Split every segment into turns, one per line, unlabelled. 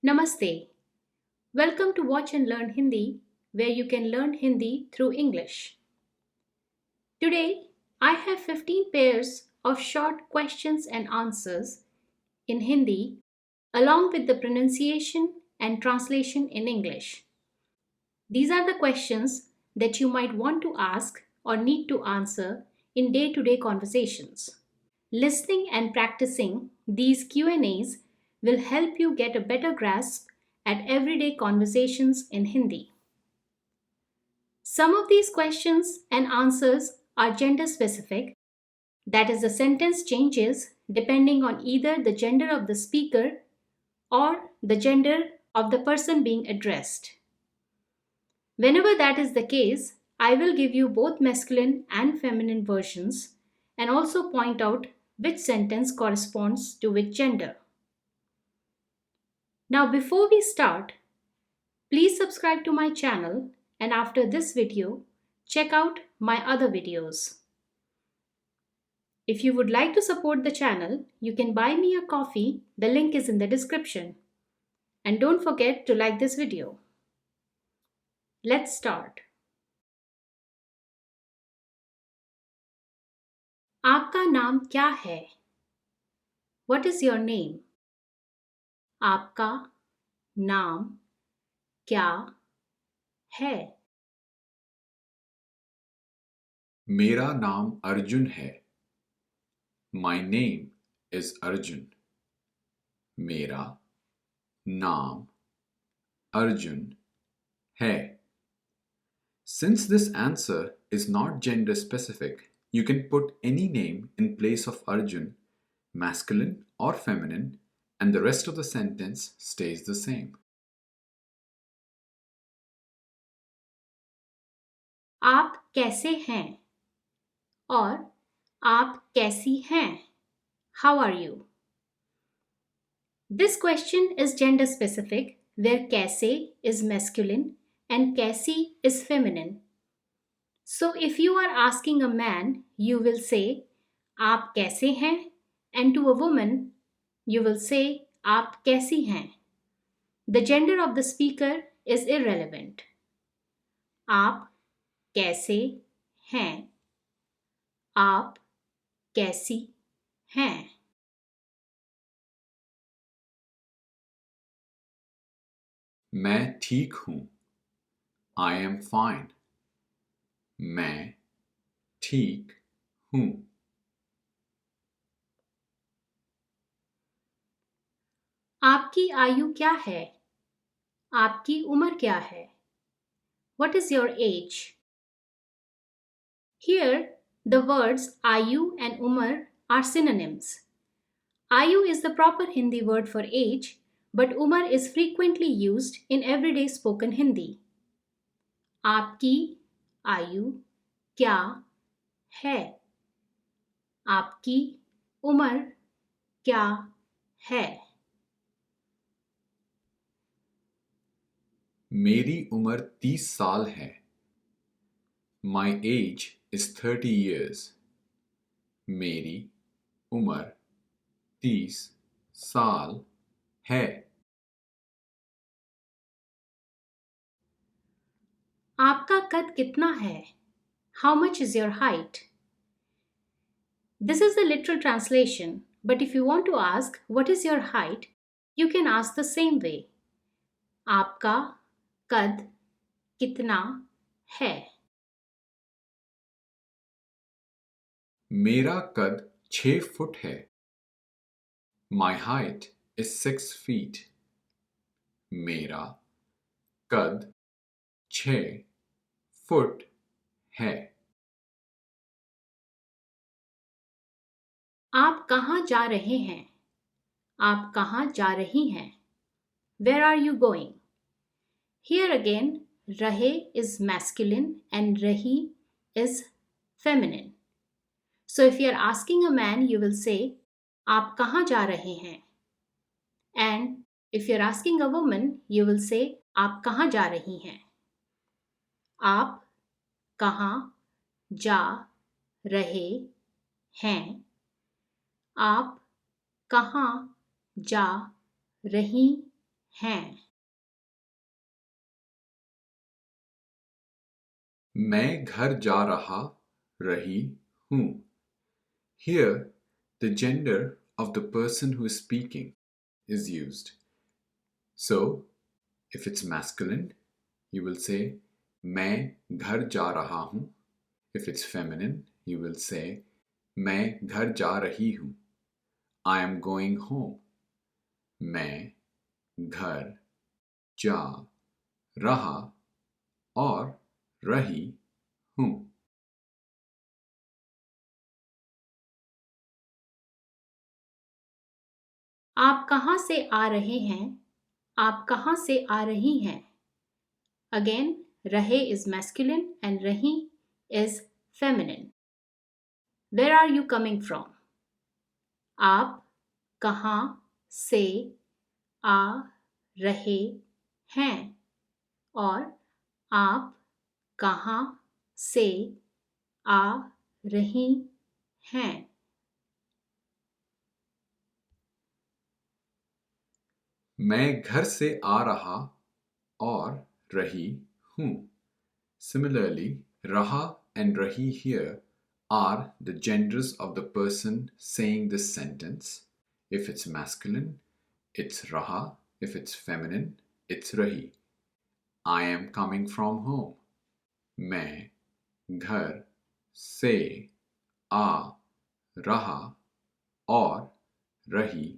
Namaste. Welcome to Watch and Learn Hindi, where you can learn Hindi through English. Today, I have 15 pairs of short questions and answers in Hindi, along with the pronunciation and translation in English. These are the questions that you might want to ask or need to answer in day to day conversations. Listening and practicing these Q&As will help you get a better grasp at everyday conversations in Hindi. Some of these questions and answers are gender specific, that is, the sentence changes depending on either the gender of the speaker or the gender of the person being addressed. Whenever that is the case, I will give you both masculine and feminine versions and also point out which sentence corresponds to which gender. Now, before we start, please subscribe to my channel, and after this video, check out my other videos. If you would like to support the channel, you can buy me a coffee. The link is in the description. And don't forget to like this video. Let's start. आपका नाम क्या है? What is your name? आपका नाम क्या है?
मेरा नाम अर्जुन है. My name is Arjun. मेरा नाम अर्जुन है. Since this answer is not gender specific, you can put any name in place of Arjun, masculine or feminine, and the rest of the sentence stays the same.
आप कैसे हैं? और आप कैसी हैं? How are you? This question is gender specific, where कैसे is masculine and कैसी is feminine. So if you are asking a man, you will say आप कैसे हैं, and to a woman, you will say आप कैसी हैं. The gender of the speaker is irrelevant. आप कैसे हैं? आप कैसी हैं?
मैं ठीक हूँ. I am fine. मैं ठीक हूँ.
आपकी आयु क्या है? आपकी उम्र क्या है? What is your age? Here, the words Ayu and Umar are synonyms. Ayu is the proper Hindi word for age, but Umar is frequently used in everyday spoken Hindi. आपकी आयु क्या है? आपकी उम्र क्या है?
मेरी उम्र 30 साल है. My age is 30 years. मेरी उम्र 30 साल है.
आपका कद कितना है? How much is your height? This is the literal translation, but if you want to ask what is your height, you can ask the same way. आपका कद कितना है?
मेरा कद 6 फुट है. My height is 6 feet. मेरा कद 6 foot है.
आप कहाँ जा रहे हैं? आप कहाँ जा रही हैं? Where are you going? Here again, rahe is masculine and rahi is feminine. So if you are asking a man, you will say, आप कहाँ जा रहे हैं? And if you are asking a woman, you will say, आप कहाँ जा रही हैं? आप कहाँ जा रहे हैं? आप कहाँ जा रही हैं।
मैं घर जा रहा रही हूँ. Here, the gender of the person who is speaking is used. So, if it's masculine, you will say मैं घर जा रहा हूँ. If it's feminine, you will say मैं घर जा रही हूँ. I am going home. मैं घर जा रहा और रही हूँ.
आप कहाँ से आ रहे हैं? आप कहाँ से आ रही हैं? Again, रहे is masculine and रही is feminine. Where are you coming from? आप कहाँ से आ रहे हैं और आप कहाँ से आ रही हैं?
मैं घर से आ रहा और रही हूँ. Similarly, raha and rahi here are the genders of the person saying this sentence. If it's masculine, it's raha. If it's feminine, it's rahi. I am coming from home. मैं घर से आ रहा और रही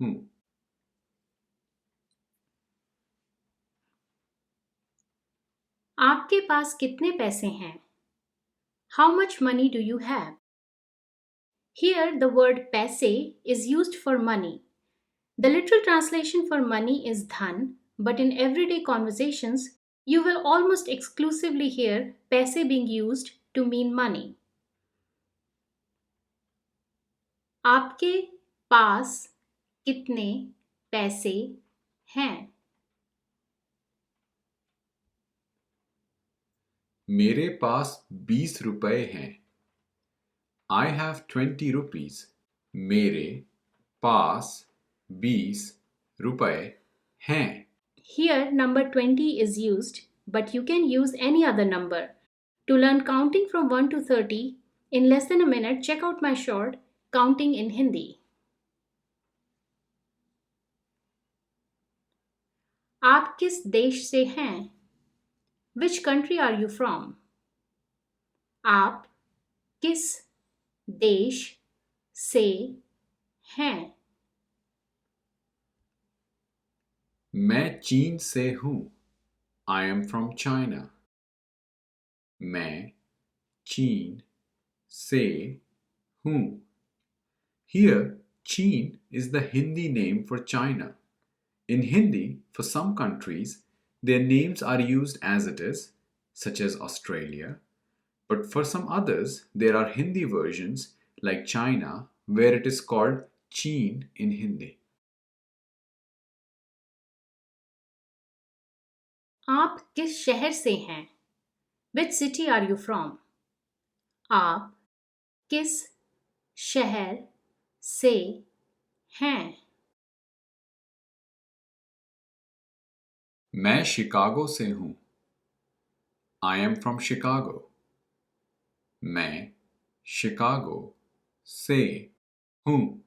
हूँ.
आपके पास कितने पैसे हैं? How much money do you have? Here, the word paise is used for money. The literal translation for money is dhan, but in everyday conversations, you will almost exclusively hear paise being used to mean money. आपके पास कितने पैसे हैं?
मेरे पास 20 रुपए हैं. I have 20 rupees. मेरे पास 20 रुपए हैं.
Here, number 20 is used, but you can use any other number. To learn counting from 1 to 30 in less than a minute, check out my short Counting in Hindi. आप किस देश से हैं? Which country are you from? आप किस देश से हैं?
मैं चीन से हूँ. I am from China. मैं चीन से हूँ. Here, Cheen is the Hindi name for China. In Hindi, for some countries, their names are used as it is, such as Australia, but for some others, there are Hindi versions like China where it is called Cheen in Hindi.
आप किस शहर से हैं? Which city are you from? आप किस शहर से हैं?
मैं शिकागो से हूँ. I am from Chicago. मैं शिकागो से हूँ.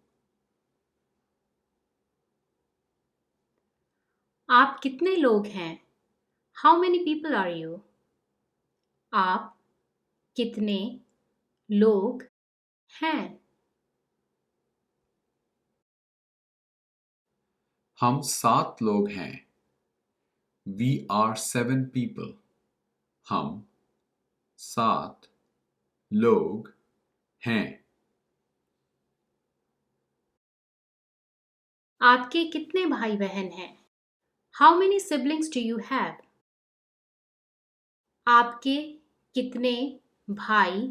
आप कितने लोग हैं? How many people are you? आप कितने लोग हैं?
हम 7 लोग हैं. We are 7 people. हम 7 लोग हैं.
आपके कितने भाई बहन हैं? How many siblings do you have? आपके कितने भाई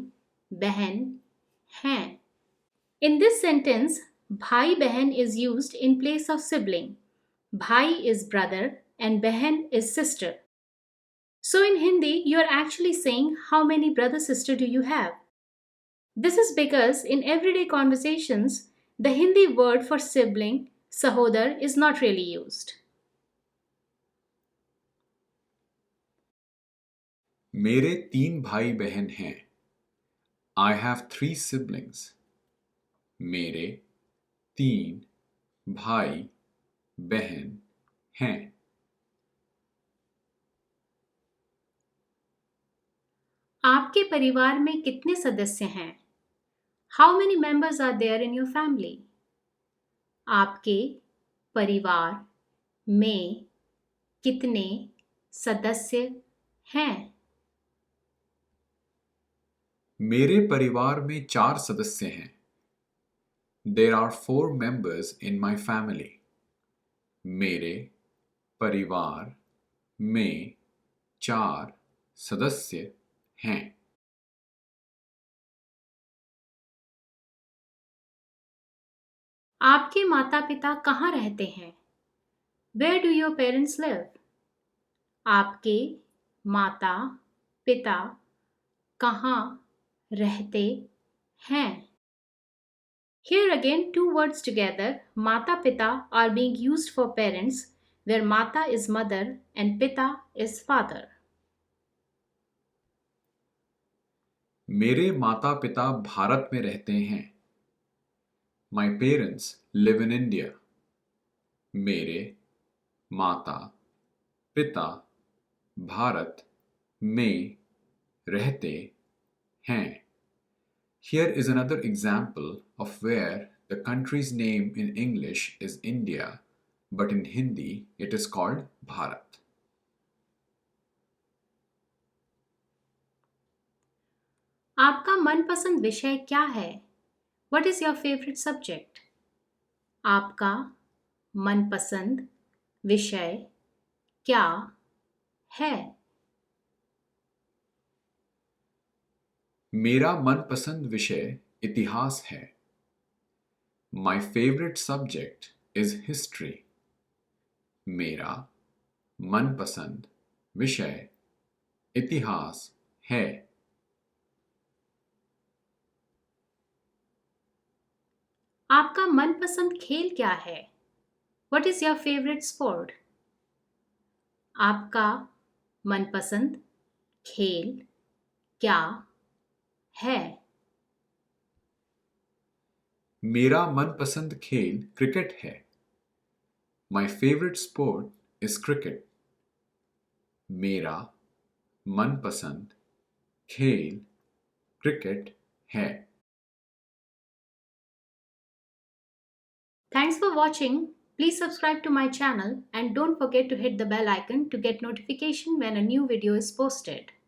बहन हैं? In this sentence, भाई बहन is used in place of sibling. भाई is brother and बहन is sister. So in Hindi, you are actually saying how many brother sister do you have? This is because in everyday conversations, the Hindi word for sibling, sahodar, is not really used.
मेरे 3 भाई बहन हैं। I have 3 siblings. मेरे 3 भाई बहन हैं।
आपके परिवार में कितने सदस्य हैं? How many members are there in your family? आपके परिवार में कितने सदस्य हैं?
मेरे परिवार में 4 सदस्य हैं। There are 4 members in my family. मेरे परिवार में 4 सदस्य हैं।
आपके माता-पिता कहाँ रहते हैं? Where do your parents live? आपके माता-पिता कहाँ रहते हैं? Here again, two words together, mata-pita, are being used for parents, where mata is mother and pita is father.
मेरे माता पिता भारत में रहते हैं। My parents live in India. मेरे माता पिता भारत में रहते हैं। Here is another example of where the country's name in English is India, but in Hindi it is called Bharat.
आपका मनपसंद विषय क्या है? What is your favorite subject? आपका मनपसंद विषय क्या है?
मेरा मनपसंद विषय इतिहास है। My favorite subject is history. मेरा मनपसंद विषय इतिहास है।
आपका मनपसंद खेल क्या है? What is your favorite sport? आपका मनपसंद खेल क्या है?
मेरा मनपसंद खेल क्रिकेट है। My favorite sport is cricket. मेरा मनपसंद खेल क्रिकेट है।
Thanks for watching. Please subscribe to my channel and don't forget to hit the bell icon to get notification when a new video is posted.